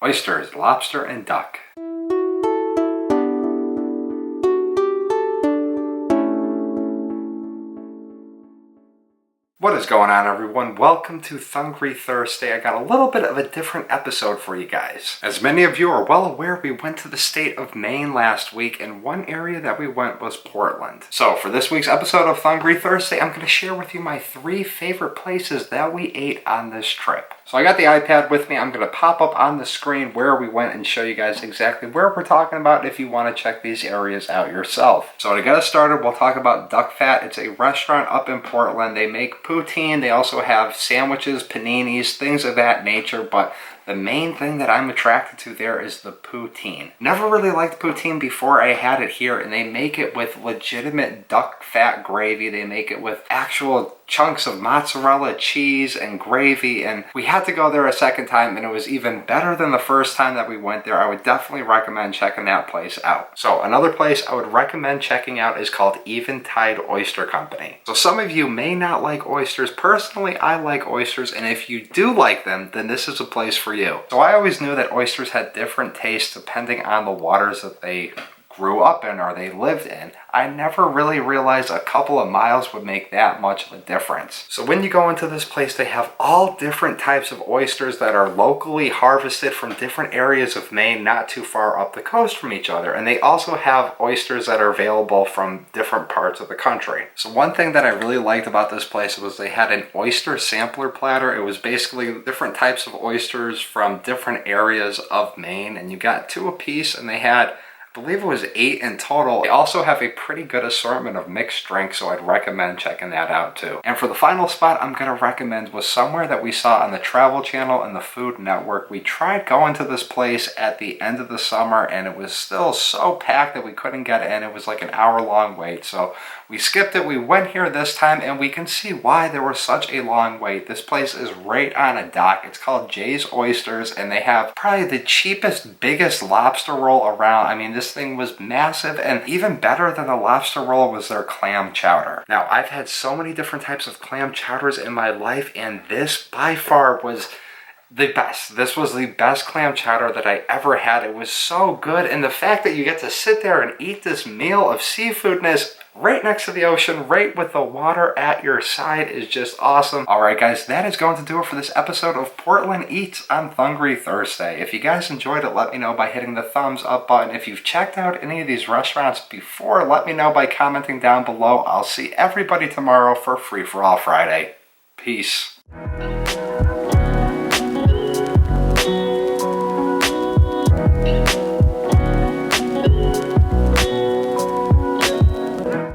Oysters, lobster, and duck. What is going on, everyone? Welcome to Thungry Thirstday. I got a little bit of a different episode for you guys. As many of you are well aware, we went to the state of Maine last week, and one area that we went was Portland. So for this week's episode of Thungry Thirstday, I'm going to share with you my 3 favorite places that we ate on this trip. So I got the iPad with me. I'm going to pop up on the screen where we went and show you guys exactly where we're talking about if you want to check these areas out yourself. So to get us started, we'll talk about Duckfat. It's a restaurant up in Portland. They make poutine. They also have sandwiches, paninis, things of that nature, but the main thing that I'm attracted to there is the poutine. Never really liked poutine before I had it here, and they make it with legitimate duck fat gravy. They make it with actual chunks of mozzarella cheese and gravy, and we had to go there a second time, and it was even better than the first time that we went there. I would definitely recommend checking that place out. So another place I would recommend checking out is called Eventide Oyster Company. So some of you may not like oysters. Personally, I like oysters, and if you do like them, then this is a place for you. So I always knew that oysters had different tastes depending on the waters that they grew up in or they lived in. I never really realized a couple of miles would make that much of a difference. So when you go into this place, they have all different types of oysters that are locally harvested from different areas of Maine, not too far up the coast from each other. And they also have oysters that are available from different parts of the country. So one thing that I really liked about this place was they had an oyster sampler platter. It was basically different types of oysters from different areas of Maine, and you got 2 a piece, and they had, I believe it was 8 in total. They also have a pretty good assortment of mixed drinks, so I'd recommend checking that out too. And for the final spot I'm going to recommend was somewhere that we saw on the Travel Channel and the Food Network. We tried going to this place at the end of the summer, and it was still so packed that we couldn't get in. It was like an hour-long wait, so we skipped it. We went here this time, and we can see why there was such a long wait. This place is right on a dock. It's called Jay's Oysters, and they have probably the cheapest, biggest lobster roll around. I mean, this thing was massive, and even better than the lobster roll was their clam chowder. Now, I've had so many different types of clam chowders in my life, and this by far was the best. This was the best clam chowder that I ever had. It was so good, and the fact that you get to sit there and eat this meal of seafoodness right next to the ocean, right with the water at your side, is just awesome. Alright guys, that is going to do it for this episode of Portland Eats on Thungry Thirstday. If you guys enjoyed it, let me know by hitting the thumbs up button. If you've checked out any of these restaurants before, let me know by commenting down below. I'll see everybody tomorrow for Free For All Friday. Peace.